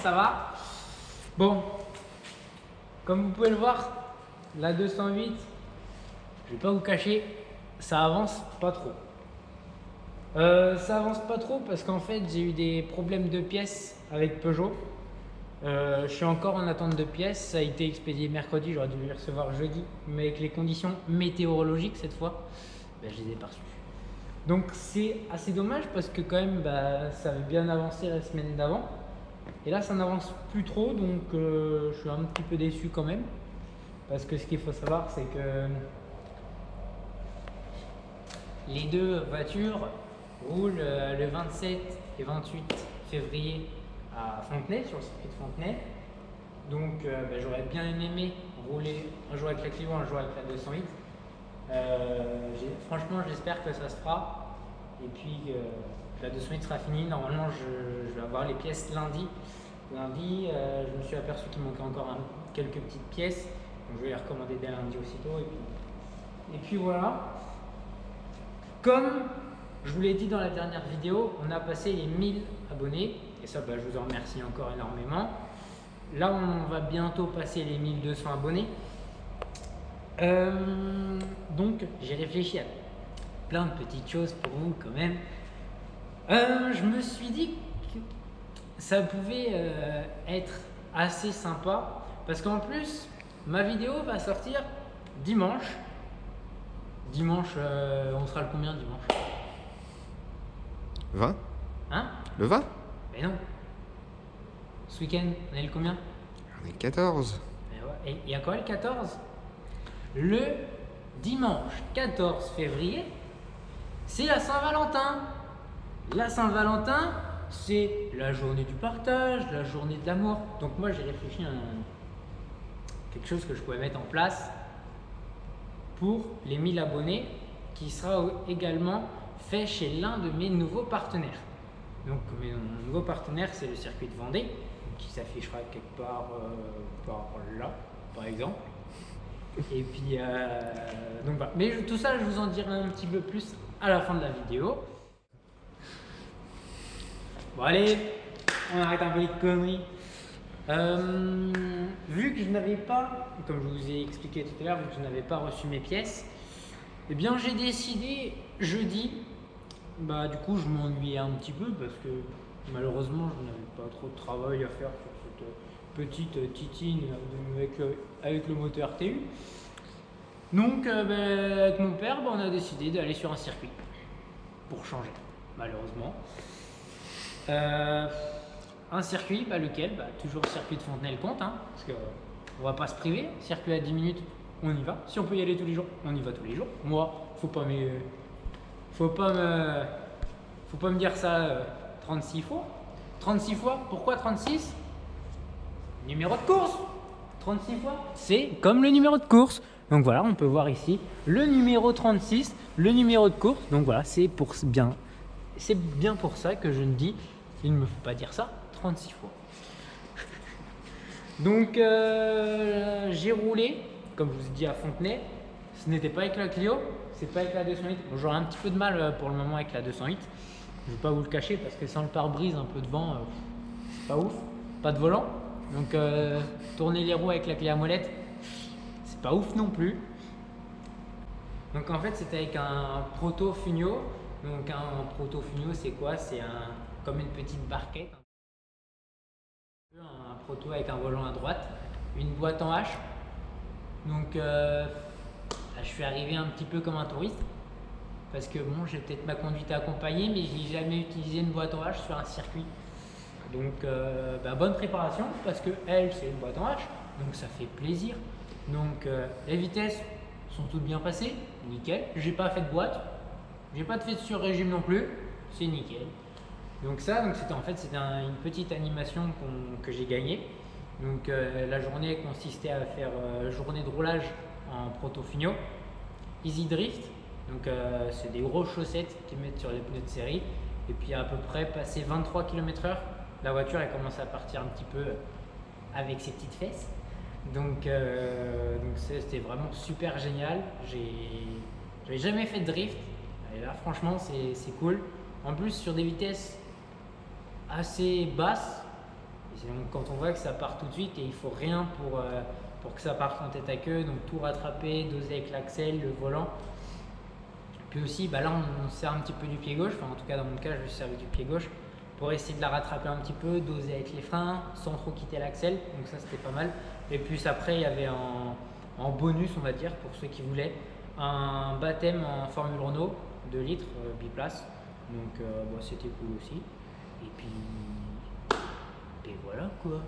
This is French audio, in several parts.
Ça va? Bon, comme vous pouvez le voir, la 208, je vais pas vous cacher, ça avance pas trop. Ça avance pas trop parce qu'en fait j'ai eu des problèmes de pièces avec Peugeot. Je suis encore en attente de pièces, ça a été expédié mercredi, j'aurais dû les recevoir jeudi, mais avec les conditions météorologiques cette fois, je les ai pas reçus. Donc c'est assez dommage parce que quand même ça avait bien avancé la semaine d'avant. Et là ça n'avance plus trop, donc je suis un petit peu déçu quand même. Parce que ce qu'il faut savoir, c'est que les deux voitures roulent le 27 et 28 février à Fontenay, sur le circuit de Fontenay. Donc j'aurais bien aimé rouler un jour avec la Clio, un jour avec la 208. Franchement j'espère que ça se fera. Et puis la 208 sera finie. Normalement je vais avoir les pièces lundi. Lundi je me suis aperçu qu'il manquait encore quelques petites pièces. Donc je vais les recommander dès lundi aussitôt. Et puis voilà. Comme je vous l'ai dit dans la dernière vidéo, on a passé les 1000 abonnés. Et ça je vous en remercie encore énormément. Là on va bientôt passer les 1200 abonnés. Donc j'ai réfléchi à plein de petites choses pour vous quand même. Je me suis dit que ça pouvait être assez sympa parce qu'en plus ma vidéo va sortir dimanche. Dimanche, on sera le combien dimanche? 20? Hein? Le 20? Mais non. Ce week-end, on est le combien? On est le 14. Et il y a quand même le 14. Le dimanche 14 février, c'est la Saint-Valentin. La Saint-Valentin, c'est la journée du partage, la journée de l'amour. Donc moi, j'ai réfléchi à quelque chose que je pouvais mettre en place pour les 1000 abonnés, qui sera également fait chez l'un de mes nouveaux partenaires. Donc mon nouveau partenaire, c'est le circuit de Vendée, qui s'affichera quelque part par là, par exemple. Et puis, donc voilà. Mais tout ça, je vous en dirai un petit peu plus à la fin de la vidéo. Bon allez, on arrête un peu les conneries. Vu que je n'avais pas, comme je vous ai expliqué tout à l'heure, vu que je n'avais pas reçu mes pièces, eh bien j'ai décidé jeudi, du coup je m'ennuyais un petit peu parce que malheureusement je n'avais pas trop de travail à faire sur cette petite titine avec le moteur TU. Donc avec mon père, on a décidé d'aller sur un circuit pour changer, malheureusement. Un circuit, lequel toujours circuit de Fontenay-le-Comte, parce qu'on va pas se priver. Circuit à 10 minutes, on y va. Si on peut y aller tous les jours, on y va tous les jours. Moi, faut pas me dire ça 36 fois. 36 fois, pourquoi 36? Numéro de course. 36 fois, c'est comme le numéro de course. Donc voilà, on peut voir ici le numéro 36, le numéro de course. Donc voilà, c'est bien pour ça que je ne dis, il ne me faut pas dire ça 36 fois. Donc j'ai roulé, comme je vous ai dit, à Fontenay. Ce n'était pas avec la Clio, c'est pas avec la 208. Bon, j'aurai un petit peu de mal pour le moment avec la 208. Je ne vais pas vous le cacher parce que sans le pare-brise, un peu de vent, c'est pas ouf. Pas de volant. Donc tourner les roues avec la clé à molette, c'est pas ouf non plus. Donc en fait c'était avec un Proto Funio. Donc un Proto Funio c'est quoi? C'est comme une petite barquette. Un Proto avec un volant à droite, une boîte en H. Donc là, je suis arrivé un petit peu comme un touriste. Parce que bon, j'ai peut-être ma conduite accompagnée, mais je n'ai jamais utilisé une boîte en H sur un circuit. Donc bonne préparation, parce que elle c'est une boîte en H, donc ça fait plaisir. Donc les vitesses sont toutes bien passées, nickel. J'ai pas fait de boîte, j'ai pas fait de sur-régime non plus, c'est nickel. Donc c'était une petite animation que j'ai gagnée. Donc la journée consistait à faire journée de roulage en Protofino, Easy Drift. Donc c'est des grosses chaussettes qu'ils mettent sur les pneus de série. Et puis à peu près passer 23 km/h, la voiture elle commence à partir un petit peu avec ses petites fesses. Donc c'était vraiment super génial. J'avais jamais fait de drift. Et là franchement c'est cool. En plus sur des vitesses assez basses. Quand on voit que ça part tout de suite et il faut rien pour que ça parte en tête à queue, donc tout rattraper, doser avec l'axel, le volant. Puis aussi, là on sert un petit peu du pied gauche, enfin en tout cas dans mon cas je me suis servi du pied gauche pour essayer de la rattraper un petit peu, doser avec les freins sans trop quitter l'axel, donc ça c'était pas mal. Et puis après il y avait en bonus on va dire pour ceux qui voulaient un baptême en Formule Renault 2 litres biplace, donc c'était cool aussi. Et voilà quoi,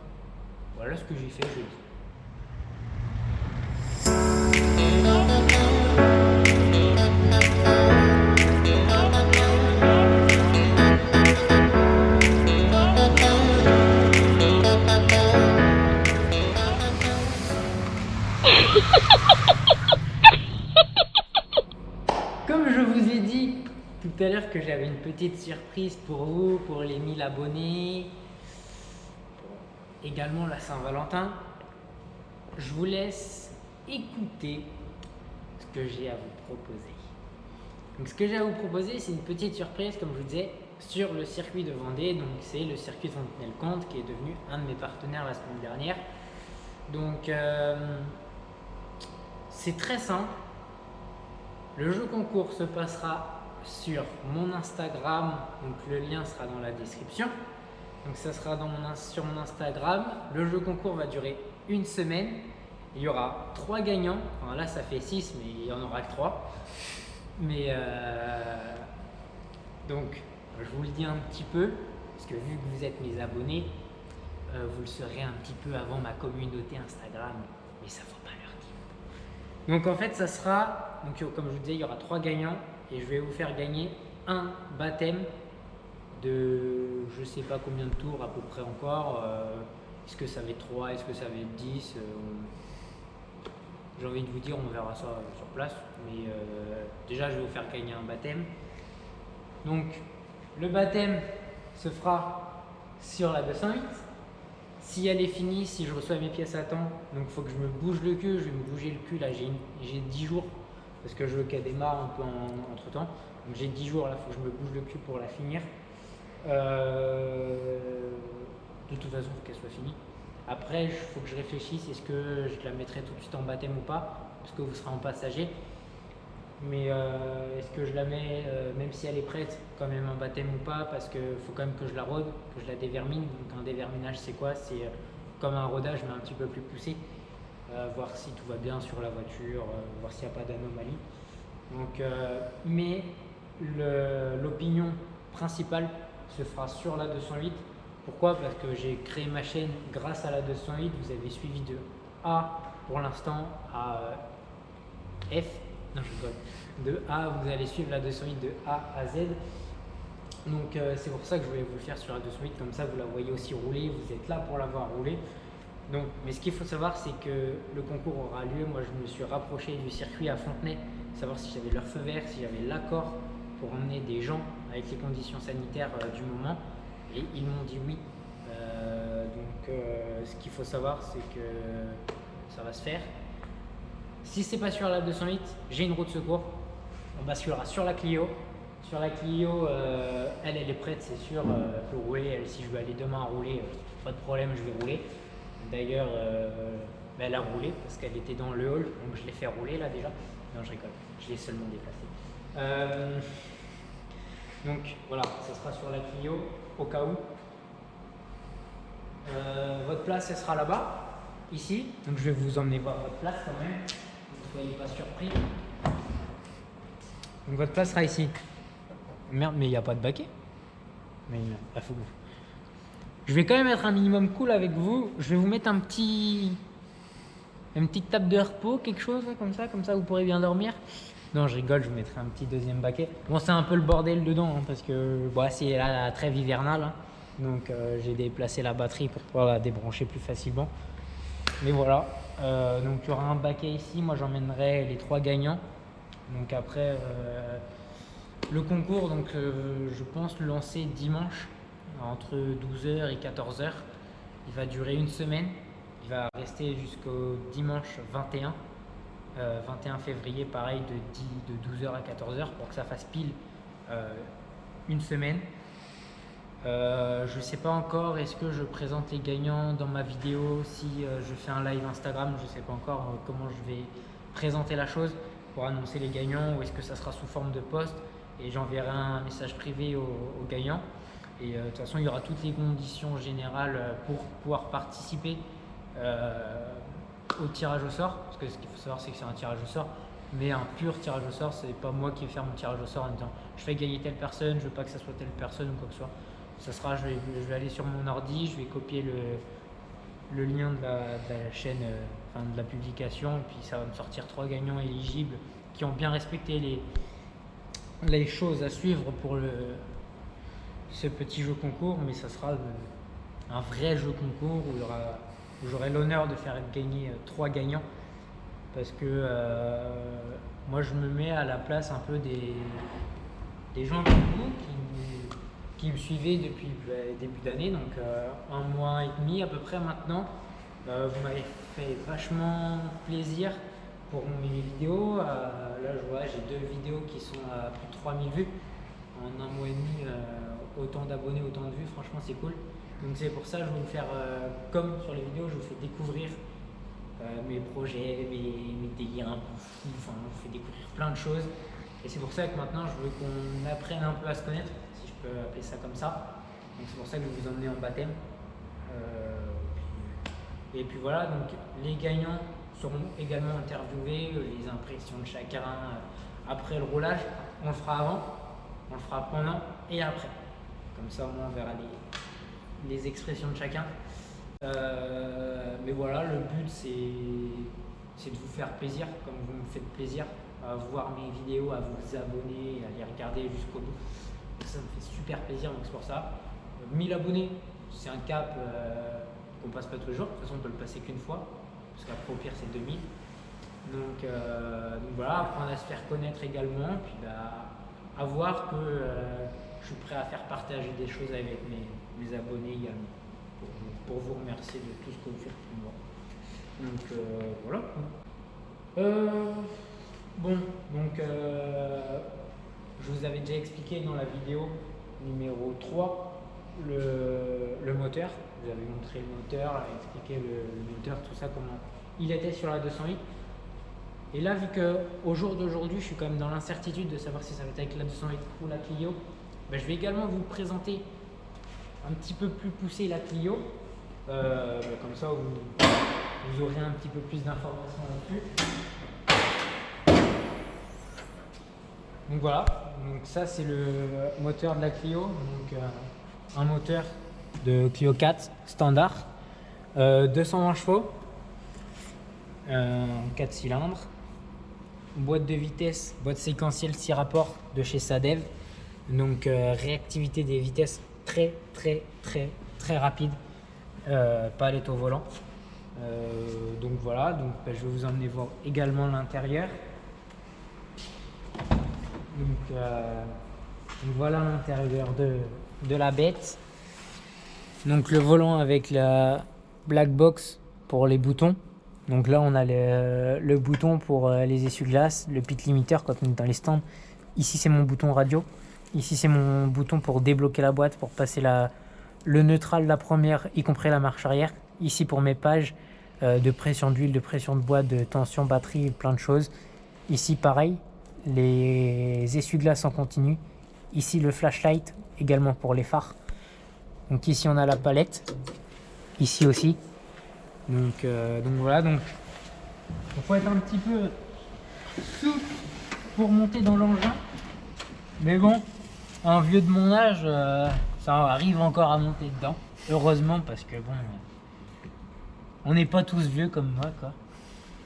voilà ce que j'ai fait jeudi. Comme je vous ai dit tout à l'heure que j'avais une petite surprise pour vous, pour les 1000 abonnés, également la Saint-Valentin, je vous laisse écouter ce que j'ai à vous proposer. Donc ce que j'ai à vous proposer, c'est une petite surprise, comme je vous disais, sur le circuit de Vendée. Donc c'est le circuit de Fontenay-le-Comte qui est devenu un de mes partenaires la semaine dernière. Donc c'est très simple. Le jeu concours se passera sur mon Instagram, donc le lien sera dans la description. Donc ça sera sur mon Instagram. Le jeu concours va durer une semaine. Il y aura 3 gagnants. Enfin, là ça fait 6 mais il n'y en aura que 3. Mais donc je vous le dis un petit peu, parce que vu que vous êtes mes abonnés, vous le serez un petit peu avant ma communauté Instagram. Mais ça faut pas leur dire. Donc en fait ça sera, comme je vous disais, il y aura 3 gagnants. Et je vais vous faire gagner un baptême de je sais pas combien de tours à peu près encore. Est-ce que ça va être 3, est-ce que ça va être 10 j'ai envie de vous dire, on verra ça sur place. Mais déjà je vais vous faire gagner un baptême. Donc le baptême se fera sur la 208. Si elle est finie, si je reçois mes pièces à temps, donc il faut que je me bouge le cul. Je vais me bouger le cul là, j'ai 10 jours. Parce que je veux qu'elle démarre un peu entre temps. Donc j'ai 10 jours là, il faut que je me bouge le cul pour la finir. De toute façon, il faut qu'elle soit finie. Après, il faut que je réfléchisse, est-ce que je la mettrai tout de suite en baptême ou pas, parce que vous serez en passager. Mais est-ce que je la mets, même si elle est prête, quand même en baptême ou pas, parce qu'il faut quand même que je la rôde, que je la dévermine. Donc un déverminage c'est quoi? C'est comme un rodage mais un petit peu plus poussé. Voir si tout va bien sur la voiture, voir s'il n'y a pas d'anomalie. Donc, mais l'opinion principale se fera sur la 208. Pourquoi? Parce que j'ai créé ma chaîne grâce à la 208. Vous avez suivi de A pour l'instant à F. Non, je rigole. De A, vous allez suivre la 208 de A à Z. Donc c'est pour ça que je voulais vous le faire sur la 208. Comme ça, vous la voyez aussi rouler. Vous êtes là pour la voir rouler. Donc, mais ce qu'il faut savoir, c'est que le concours aura lieu. Moi, je me suis rapproché du circuit à Fontenay, savoir si j'avais leur feu vert, si j'avais l'accord pour emmener des gens avec les conditions sanitaires du moment. Et ils m'ont dit oui. Ce qu'il faut savoir, c'est que ça va se faire. Si c'est pas sur la 208, j'ai une roue de secours. On basculera sur la Clio. Sur la Clio, elle est prête, c'est sûr. Elle peut rouler. Si je veux aller demain rouler, pas de problème, je vais rouler. D'ailleurs, elle a roulé parce qu'elle était dans le hall, donc je l'ai fait rouler là déjà. Non, je rigole, je l'ai seulement déplacée. Donc voilà, ça sera sur la Clio au cas où. Votre place, elle sera là-bas, ici. Donc je vais vous emmener voir votre place quand même, que vous ne soyez pas surpris. Donc votre place sera ici. Merde, mais il n'y a pas de baquet. Mais il faut que vous... Je vais quand même être un minimum cool avec vous. Je vais vous mettre un petit une petite table de repos, quelque chose comme ça vous pourrez bien dormir. Non, je rigole, je vous mettrai un petit deuxième baquet. Bon, c'est un peu le bordel dedans parce que bon, c'est la trêve hivernale, hein. Donc j'ai déplacé la batterie pour pouvoir la débrancher plus facilement. Mais voilà, donc il y aura un baquet ici, moi j'emmènerai les 3 gagnants. Donc après le concours, donc je pense le lancer dimanche entre 12h et 14h. Il va durer une semaine, il va rester jusqu'au dimanche 21 février, pareil de 12h à 14h pour que ça fasse pile une semaine. Je ne sais pas encore, est-ce que je présente les gagnants dans ma vidéo, si je fais un live Instagram, je ne sais pas encore comment je vais présenter la chose pour annoncer les gagnants, ou est-ce que ça sera sous forme de post et j'enverrai un message privé aux gagnants. Et de toute façon, il y aura toutes les conditions générales pour pouvoir participer au tirage au sort, parce que ce qu'il faut savoir, c'est que c'est un tirage au sort, mais un pur tirage au sort, c'est pas moi qui vais faire mon tirage au sort en disant je fais gagner telle personne, je veux pas que ça soit telle personne ou quoi que ce soit. Ça sera, je vais aller sur mon ordi, je vais copier le lien de la chaîne, de la publication, et puis ça va me sortir 3 gagnants éligibles qui ont bien respecté les choses à suivre pour ce petit jeu concours, mais ça sera un vrai jeu concours où j'aurai l'honneur de faire gagner 3 gagnants, parce que moi je me mets à la place un peu des gens comme vous qui me suivaient depuis le début d'année, donc 1 mois et demi à peu près maintenant. Vous m'avez fait vachement plaisir pour mes vidéos. Là je vois, j'ai 2 vidéos qui sont à plus de 3000 vues en 1 mois et demi, autant d'abonnés, autant de vues, franchement c'est cool. Donc c'est pour ça que je vais vous faire, comme sur les vidéos, je vous fais découvrir mes projets, mes délires un peu fous, enfin je vous fais découvrir plein de choses. Et c'est pour ça que maintenant je veux qu'on apprenne un peu à se connaître, si je peux appeler ça comme ça. Donc c'est pour ça que je vais vous emmener en baptême. Et puis voilà, donc les gagnants seront également interviewés, les impressions de chacun après le roulage. On le fera avant, on le fera pendant et après. Comme ça au moins on verra les expressions de chacun. Mais voilà, le but c'est de vous faire plaisir, comme vous me faites plaisir à voir mes vidéos, à vous abonner, à les regarder jusqu'au bout. Ça me fait super plaisir, donc c'est pour ça. 1000 abonnés, c'est un cap qu'on passe pas tous les jours. De toute façon, on peut le passer qu'une fois, parce qu'après au pire c'est 2000. Donc voilà, apprendre à se faire connaître également, puis à voir que je suis prêt à faire partager des choses avec mes abonnés également, pour vous remercier de tout ce que vous faites pour moi. Donc voilà. Bon, donc je vous avais déjà expliqué dans la vidéo numéro 3 le moteur. Vous avez montré le moteur, expliqué le moteur, tout ça, comment il était sur la 208. Et là, vu qu'au jour d'aujourd'hui, je suis quand même dans l'incertitude de savoir si ça va être avec la 208 ou la Clio, ben, je vais également vous présenter un petit peu plus poussé la Clio. Comme ça, vous aurez un petit peu plus d'informations là-dessus. Donc voilà, donc ça c'est le moteur de la Clio, donc un moteur de Clio 4 standard, 220 chevaux, 4 cylindres, boîte de vitesse, boîte séquentielle 6 rapports de chez Sadev, donc réactivité des vitesses très rapide, palette au volant. Donc voilà, donc je vais vous emmener voir également l'intérieur. Donc voilà l'intérieur de la bête. Donc le volant avec la black box pour les boutons. Donc là on a le bouton pour les essuie-glaces, le pit limiter quand on est dans les stands. Ici c'est mon bouton radio. Ici c'est mon bouton pour débloquer la boîte, pour passer le neutral, la première, y compris la marche arrière. Ici pour mes pages de pression d'huile, de pression de boîte, de tension batterie, plein de choses. Ici pareil, les essuie-glaces en continu. Ici le flashlight également pour les phares. Donc ici on a la palette, ici aussi. Donc voilà, donc il faut être un petit peu souple pour monter dans l'engin. Mais bon, un vieux de mon âge, ça arrive encore à monter dedans. Heureusement, parce que bon, on n'est pas tous vieux comme moi, quoi.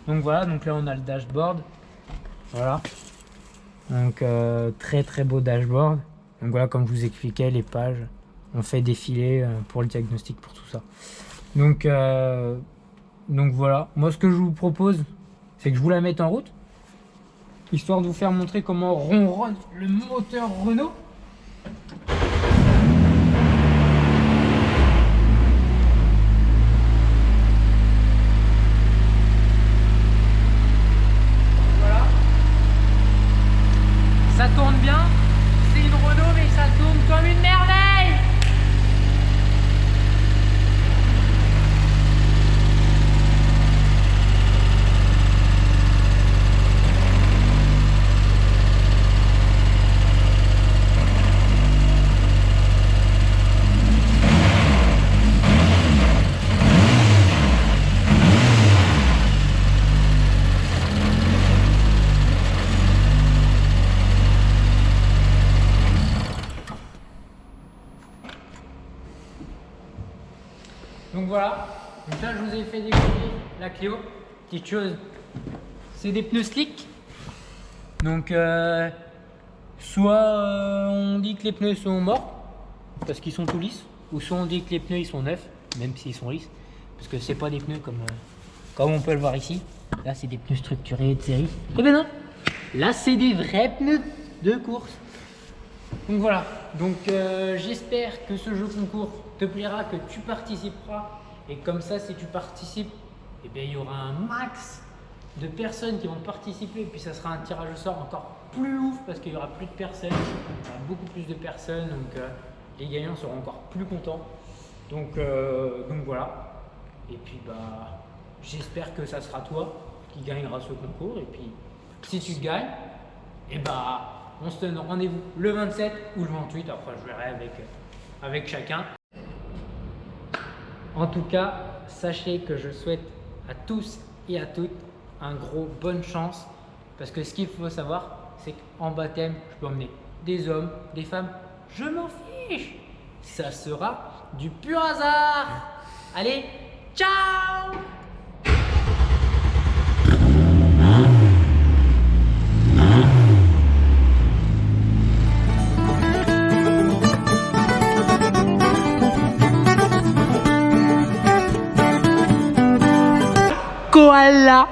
Donc voilà, donc là on a le dashboard. Voilà. Donc très très beau dashboard. Donc voilà, comme je vous expliquais, les pages, on fait défiler pour le diagnostic, pour tout ça. Donc voilà, moi ce que je vous propose, c'est que je vous la mette en route, histoire de vous faire montrer comment ronronne le moteur Renault. Voilà. Ça tourne bien, c'est une Renault mais ça tourne comme une merveille. Donc voilà, donc là je vous ai fait découvrir la Clio. Petite chose, c'est des pneus slick. Donc soit on dit que les pneus sont morts parce qu'ils sont tout lisses, ou soit on dit que les pneus ils sont neufs, même s'ils sont lisses, parce que c'est pas des pneus comme on peut le voir ici. Là c'est des pneus structurés de série. Et ben non, là c'est des vrais pneus de course. Donc voilà, donc j'espère que ce jeu concours te plaira, que tu participeras, et comme ça si tu participes, eh bien, il y aura un max de personnes qui vont participer, et puis ça sera un tirage au sort encore plus ouf parce qu'il y aura plus de personnes, il y aura beaucoup plus de personnes, donc les gagnants seront encore plus contents. Donc voilà, et puis bah j'espère que ça sera toi qui gagnera ce concours, et puis si tu gagnes, et bah on se donne rendez-vous le 27 ou le 28, après je verrai avec chacun. En tout cas, sachez que je souhaite à tous et à toutes un gros bonne chance, parce que ce qu'il faut savoir, c'est qu'en baptême, je peux emmener des hommes, des femmes, je m'en fiche. Ça sera du pur hasard. Allez, ciao! Koala